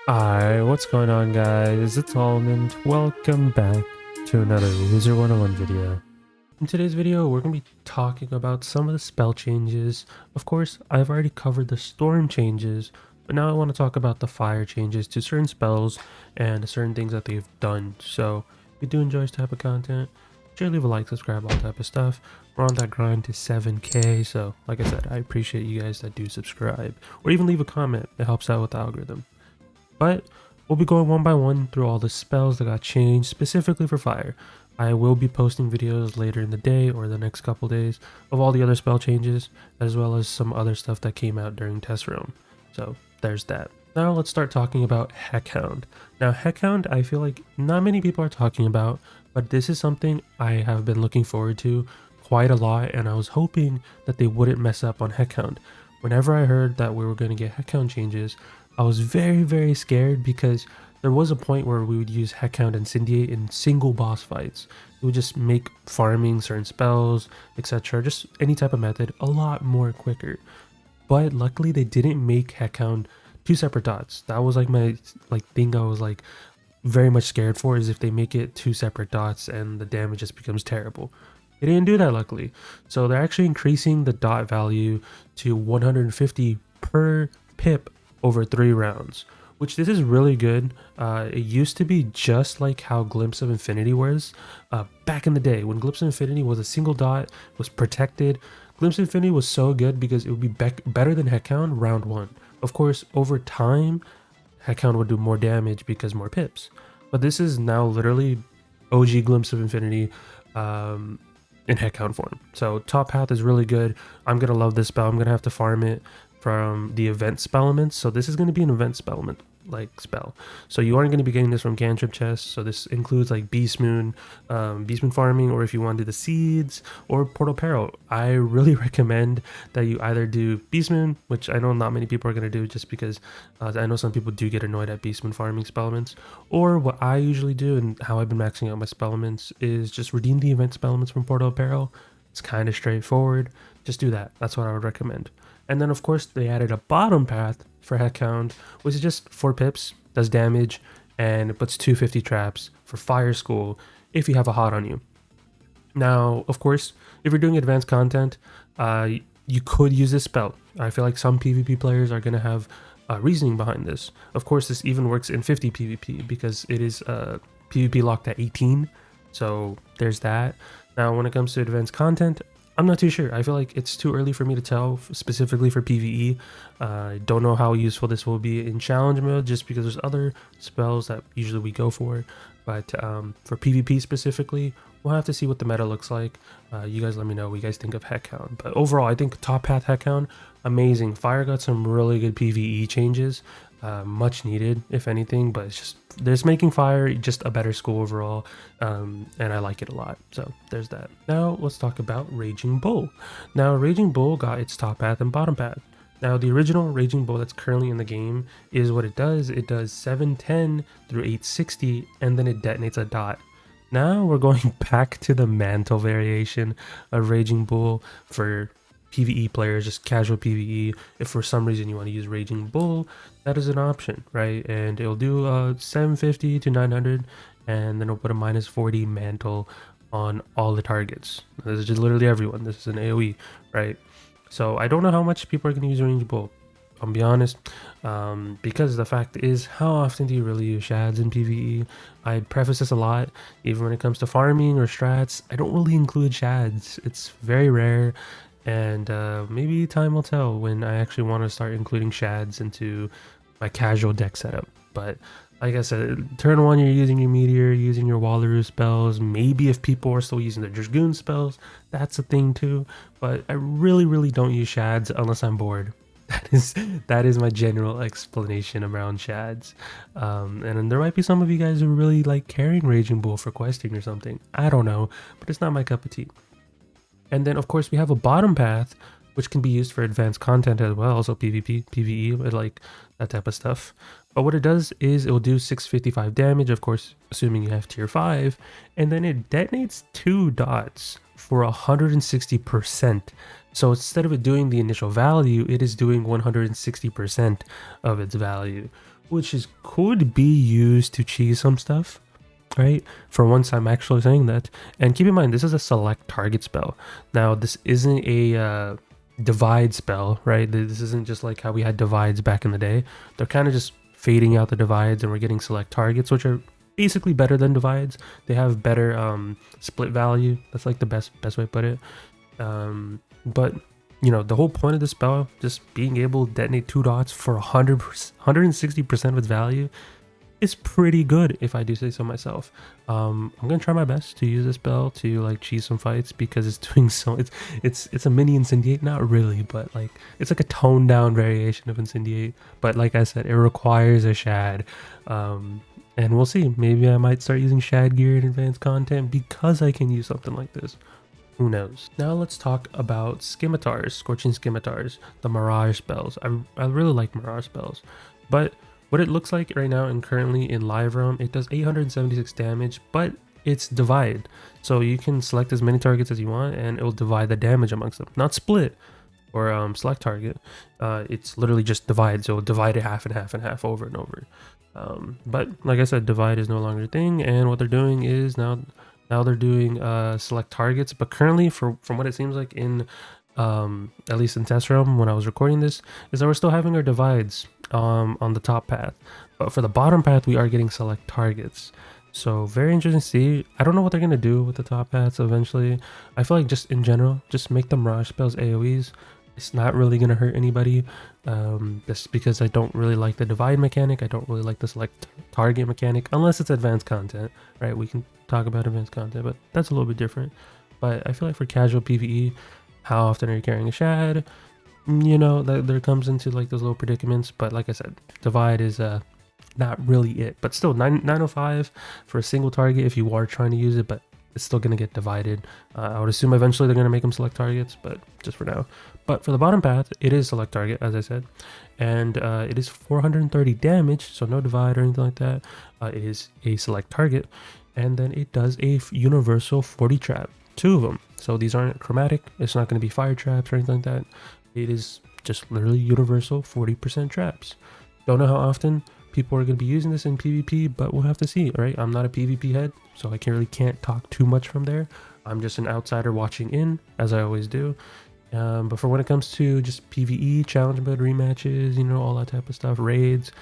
Hi, what's going on guys? It's Almond. Welcome back to another Wizard101 video. In today's video, we're going to be talking about some of the spell changes. Of course, I've already covered the storm changes, but now I want to talk about the fire changes to certain spells and certain things that they've done. So, if you do enjoy this type of content, sure leave a like, subscribe, all type of stuff. We're on that grind to 7k, so like I said, I appreciate you guys that do subscribe or even leave a comment. It helps out with the algorithm. But we'll be going one by one through all the spells that got changed specifically for fire. I will be posting videos later in the day or the next couple days of all the other spell changes, as well as some other stuff that came out during test room. So there's that. Now let's start talking about Heckhound. Now Heckhound, I feel like not many people are talking about, but this is something I have been looking forward to quite a lot, and I was hoping that they wouldn't mess up on Heckhound. Whenever I heard that we were going to get Heckhound changes, I was very scared because there was a point where we would use Heckhound and Incendiate in single boss fights. It would just make farming certain spells, etc., just any type of method a lot more quicker. But luckily they didn't make Heckhound two separate dots. That was like my thing I was like very much scared for, is if they make it two separate dots and the damage just becomes terrible. They didn't do that luckily. So they're actually increasing the dot value to 150 per pip over 3 rounds, which this is really good. It used to be just like how Glimpse of Infinity was back in the day when Glimpse of Infinity was a single dot, was protected. Glimpse of Infinity was so good because it would be better than Heckhound round 1. Of course, over time, Heckhound would do more damage because more pips. But this is now literally OG Glimpse of Infinity in Heckhound form. So top path is really good. I'm going to love this spell. I'm going to have to farm it from the event spell elements. So this is going to be an event spell element like spell. So you aren't going to be getting this from cantrip chests. So this includes like Beast Moon farming, or if you want to do the seeds or Portal Peril. I really recommend that you either do Beast Moon, which I know not many people are going to do just because I know some people do get annoyed at Beast Moon farming spell elements, or what I usually do and how I've been maxing out my spell elements is just redeem the event spell elements from Portal Peril. It's kind of straightforward. Just do that. That's what I would recommend. And then of course they added a bottom path for Heckhound, which is just 4 pips, does damage, and it puts 250 traps for Fire School if you have a hot on you. Now, of course, if you're doing advanced content, you could use this spell. I feel like some PvP players are going to have reasoning behind this. Of course, this even works in 50 PvP because it is PvP locked at 18. So there's that. Now, when it comes to advanced content, I'm not too sure. I feel like it's too early for me to tell, specifically for PvE. I don't know how useful this will be in challenge mode, just because there's other spells that usually we go for. But for PvP specifically, we'll have to see what the meta looks like. You guys let me know what you guys think of Heckhound. But overall, I think top path Heckhound, amazing. Fire got some really good PvE changes. Much needed, if anything, but it's just there's making fire just a better school overall, and I like it a lot. So there's that. Now let's talk about Raging Bull. Now Raging Bull got its top path and bottom path. Now the original Raging Bull that's currently in the game is what it does. It does 710 through 860, and then it detonates a dot. Now we're going back to the mantle variation of Raging Bull for PvE players, just casual PvE. If for some reason you want to use Raging Bull, that is an option, right? And it'll do 750 to 900, and then it'll put a minus 40 mantle on all the targets. This is just literally everyone. This is an AoE, right? So I don't know how much people are going to use Raging Bull. I'll be honest, because the fact is, how often do you really use shads in PvE? I preface this a lot, even when it comes to farming or strats, I don't really include shads. It's very rare. And maybe time will tell when I actually want to start including shads into my casual deck setup. But like I said, turn 1 you're using your Meteor, using your Wallaroo spells. Maybe if people are still using their Dragoon spells, that's a thing too. But I really don't use shads unless I'm bored. That is my general explanation around shads. And then there might be some of you guys who really like carrying Raging Bull for questing or something. I don't know, but it's not my cup of tea. And then of course we have a bottom path, which can be used for advanced content as well, so PvP, PvE, like that type of stuff. But what it does is it will do 655 damage, of course, assuming you have tier 5, and then it detonates 2 dots for 160%. So instead of it doing the initial value, it is doing 160% of its value, which is could be used to cheese some stuff, right? For once, I'm actually saying that. And keep in mind, this is a select target spell. Now, this isn't a divide spell, right? This isn't just like how we had divides back in the day. They're kind of just fading out the divides, and we're getting select targets, which are basically better than divides. They have better split value. That's like the best way to put it. But you know, the whole point of the spell, just being able to detonate 2 dots for 160% of its value, is pretty good, if I do say so myself. I'm gonna try my best to use this spell to like cheese some fights, because it's doing so. It's a mini incendiate, not really, but like it's like a toned down variation of incendiate. But like I said, it requires a shad. And we'll see. Maybe I might start using shad gear in advanced content because I can use something like this. Who knows? Now let's talk about scimitars, Scorching Scimitars, the Mirage spells. I really like Mirage spells, but what it looks like right now and currently in live realm, it does 876 damage, but it's divide. So you can select as many targets as you want and it will divide the damage amongst them. Not split or select target. It's literally just divide. So divide it half and half and half over and over. But like I said, divide is no longer a thing, and what they're doing is now they're doing select targets. But currently, from what it seems like in at least in test realm when I was recording this, is that we're still having our divides on the top path, but for the bottom path we are getting select targets. So very interesting to see. I don't know what they're gonna do with the top paths eventually. I feel like just in general, just make the Mirage spells AoEs. It's not really gonna hurt anybody, just because I don't really like the divide mechanic. I don't really like the select target mechanic, unless it's advanced content, right? We can talk about advanced content, but that's a little bit different. But I feel like for casual PvE, how often are you carrying a shad? You know, that there comes into like those little predicaments. But like I said, divide is not really it. But still, 905 for a single target if you are trying to use it, but it's still going to get divided. I would assume eventually they're going to make them select targets, but just for now. But for the bottom path, it is select target, as I said, and it is 430 damage, so no divide or anything like that. It is a select target, and then it does a universal 40 trap, 2 of them. So these aren't chromatic. It's not going to be fire traps or anything like that. It is just literally universal 40% traps. Don't know how often people are going to be using this in PvP, but we'll have to see, right? I'm not a PvP head, so I can't talk too much from there. I'm just an outsider watching in, as I always do. But for when it comes to just PvE, challenge mode rematches, you know, all that type of stuff, raids,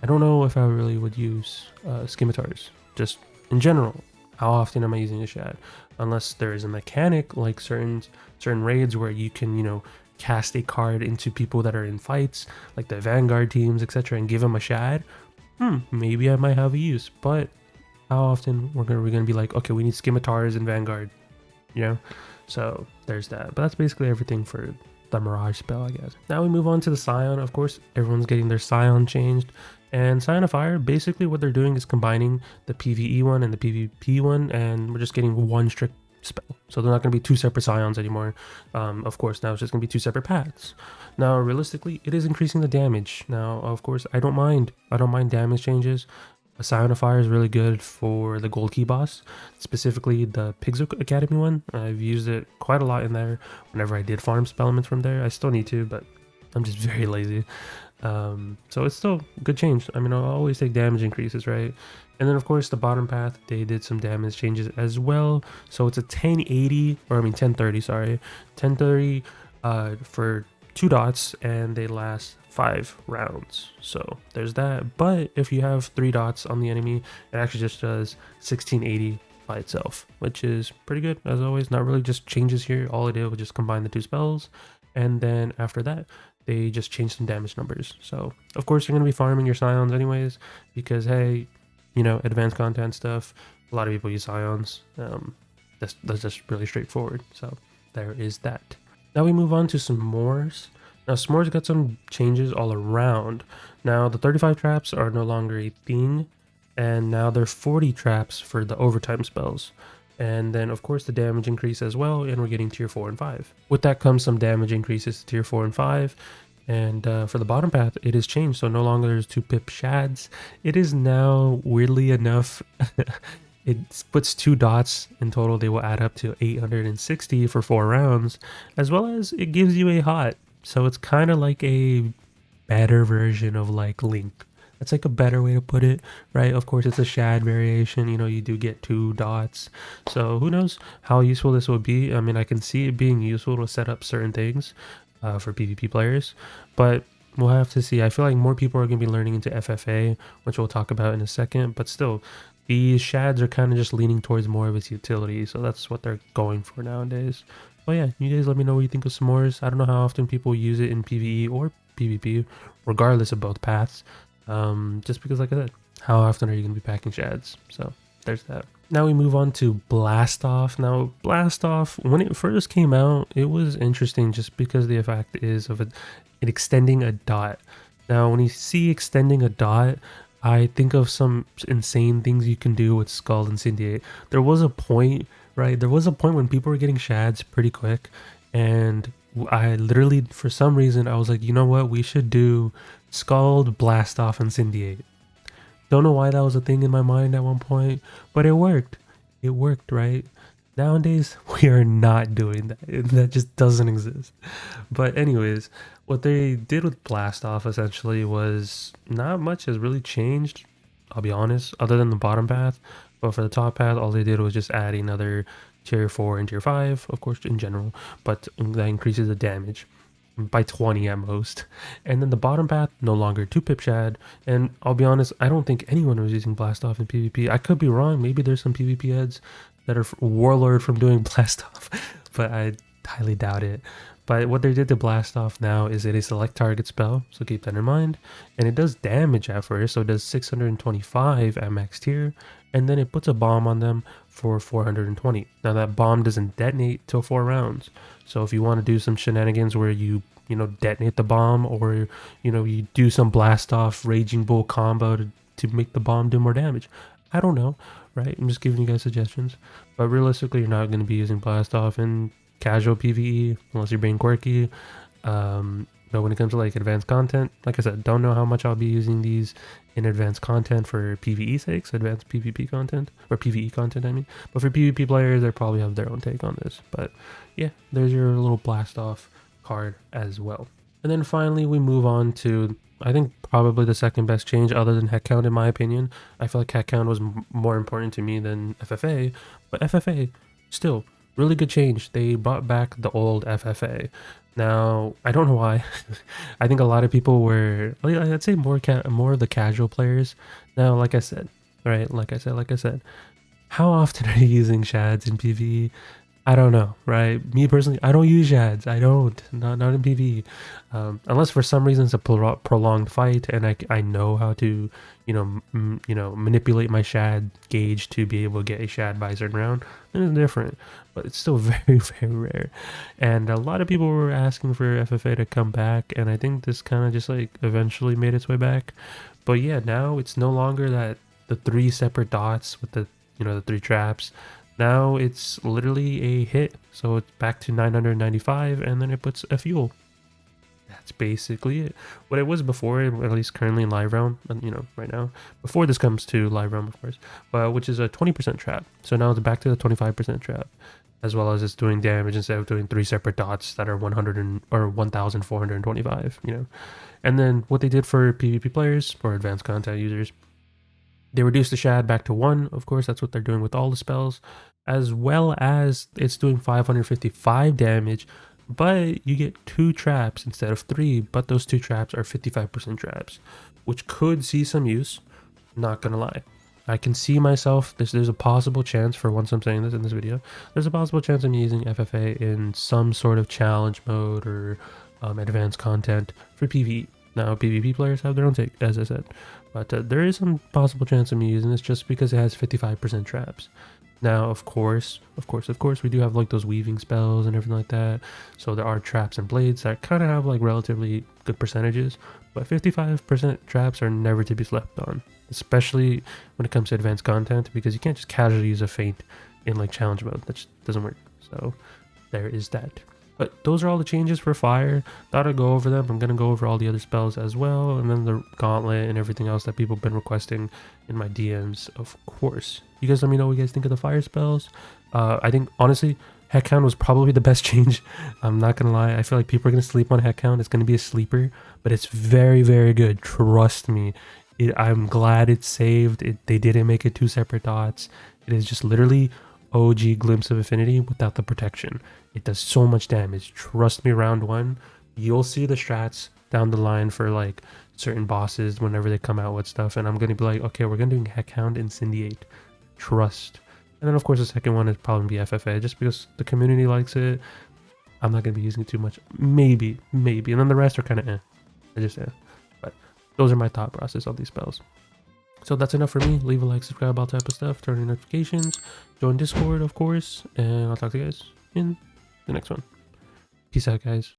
I don't know if I really would use scimitars. Just in general, how often am I using a shad? Unless there is a mechanic like certain raids where you can, you know, cast a card into people that are in fights, like the Vanguard teams, etc., and give them a shad. Maybe I might have a use, but how often we're gonna be like, okay, we need scimitars in Vanguard, you know? So there's that. But that's basically everything for the Mirage spell, I guess. Now we move on to the Scion. Of course, everyone's getting their Scion changed. And Scion of Fire, basically what they're doing is combining the PvE one and the PvP one, and we're just getting one strict spell. So they're not going to be 2 separate Scions anymore. Of course, now it's just going to be 2 separate paths. Now, realistically, it is increasing the damage. Now, of course, I don't mind damage changes. A Scion of Fire is really good for the Gold Key boss, specifically the Pixel Academy one. I've used it quite a lot in there whenever I did farm spell elements from there. I still need to, but I'm just very lazy. So it's still a good change. I mean, I'll always take damage increases, right? And then of course the bottom path, they did some damage changes as well. So it's a 1080, or I mean 1030, sorry. 1030 for 2 dots, and they last 5 rounds. So there's that. But if you have 3 dots on the enemy, it actually just does 1680 by itself, which is pretty good as always. Not really just changes here. All it did was just combine the 2 spells, and then after that they just changed some damage numbers. So of course you're going to be farming your Scions anyways, because hey, you know, advanced content stuff, a lot of people use Scions. That's just really straightforward. So there is that. Now we move on to some s'mores. Now s'mores got some changes all around. Now the 35 traps are no longer a thing, and now they're 40 traps for the overtime spells. And then of course the damage increase as well, and we're getting tier 4 and 5. With that comes some damage increases to tier 4 and 5. And for the bottom path, it is changed. So no longer there's 2 pip shads. It is now, weirdly enough, it puts 2 dots in total. They will add up to 860 for 4 rounds, as well as it gives you a hot. So it's kind of like a better version of like Link. That's like a better way to put it, right? Of course, it's a shad variation. You know, you do get 2 dots. So who knows how useful this will be. I mean, I can see it being useful to set up certain things for PvP players, but we'll have to see. I feel like more people are going to be learning into FFA, which we'll talk about in a second, but still, these shads are kind of just leaning towards more of its utility, so that's what they're going for nowadays. But yeah, you guys let me know what you think of s'mores. I don't know how often people use it in PvE or PvP, regardless of both paths. Just because, like I said, how often are you going to be packing shads? So there's that. Now we move on to Blastoff. Now Blastoff, when it first came out, it was interesting just because the effect is of it extending a dot. Now when you see extending a dot, I think of some insane things you can do with Scald Incendiate. There was a point, right? There was a point when people were getting shads pretty quick, and I literally, for some reason, I was like, you know what? We should do Scald, Blastoff, Incendiate. Don't know why that was a thing in my mind at one point, but it worked. It worked, right? Nowadays, we are not doing that. That just doesn't exist. But anyways, what they did with Blastoff essentially was not much has really changed, I'll be honest, other than the bottom path. But for the top path, all they did was just add another tier 4 and tier 5, of course, in general, but that increases the damage by 20 at most. And then the bottom path, no longer 2 pip shad. And I'll be honest, I don't think anyone was using Blastoff in PvP. I could be wrong. Maybe there's some PvP heads that are warlord from doing Blastoff, but I highly doubt it. But what they did to Blastoff now is it is a select target spell, so keep that in mind. And it does damage at first, so it does 625 at max tier, and then it puts a bomb on them for 420. Now that bomb doesn't detonate till 4 rounds. So if you want to do some shenanigans where you detonate the bomb, or you do some Blastoff Raging Bull combo to make the bomb do more damage. I don't know, right? I'm just giving you guys suggestions. But realistically, you're not going to be using Blastoff in casual PvE unless you're being quirky. But when it comes to like advanced content, like I said, don't know how much I'll be using these in advanced content for PvE sakes, advanced PvP content, or PvE content I mean. But for PvP players, they probably have their own take on this. But yeah, there's your little Blastoff card as well. And then finally we move on to, I think, probably the second best change other than Heckhound in my opinion. I feel like Heckhound was more important to me than FFA, but FFA still really good change. They brought back the old FFA. Now, I don't know why. I think a lot of people were, I'd say more of the casual players. Now, like I said, right? Like I said, how often are you using shads in PvE? I don't know, right? Me personally, I don't use shads. I don't, not in PvE, unless for some reason it's a prolonged fight and I know how to, manipulate my shad gauge to be able to get a shad by a certain round. Then it's different, but it's still very, very rare. And a lot of people were asking for FFA to come back, and I think this kind of just like eventually made its way back. But yeah, now it's no longer that the 3 separate dots with the the 3 traps. Now it's literally a hit, so it's back to 995, and then it puts a fuel. That's basically it. What it was before, at least currently in live realm, right now, before this comes to live realm, of course, which is a 20% trap. So now it's back to the 25% trap, as well as it's doing damage instead of doing 3 separate dots that are 1,425. And then what they did for PvP players or advanced content users, they reduced the shad back to 1, of course, that's what they're doing with all the spells, as well as it's doing 555 damage, but you get 2 traps instead of 3, but those 2 traps are 55% traps, which could see some use, not gonna lie. I can see myself, there's a possible chance, for once I'm saying this in this video, there's a possible chance I'm using FFA in some sort of challenge mode or advanced content for PvE. Now, PvP players have their own take, as I said, but there is some possible chance of me using this just because it has 55% traps. Now, of course, we do have like those weaving spells and everything like that, so there are traps and blades that kind of have like relatively good percentages, but 55% traps are never to be slept on, especially when it comes to advanced content, because you can't just casually use a feint in like challenge mode. That just doesn't work. So there is that. But those are all the changes for Fire. Thought I'd go over them. I'm going to go over all the other spells as well, and then the Gauntlet and everything else that people have been requesting in my DMs, of course. You guys let me know what you guys think of the Fire spells. I think, honestly, Heckhound was probably the best change. I'm not going to lie. I feel like people are going to sleep on Heckhound. It's going to be a sleeper, but it's very, very good. Trust me. I'm glad it's saved. They didn't make it two separate dots. It is just literally OG Glimpse of Affinity without the protection. It does so much damage. Trust me, round one, you'll see the strats down the line for like certain bosses whenever they come out with stuff, and I'm gonna be like, okay, we're gonna do Heckhound, Incendiate. Trust. And then of course the second one is probably be FFA, just because the community likes it. I'm not gonna be using it too much. Maybe, and then the rest are kind of I just But those are my thought process on these spells. So that's enough for me. Leave a like, subscribe, all type of stuff, turn on notifications, join Discord, of course, and I'll talk to you guys in the next one. Peace out, guys.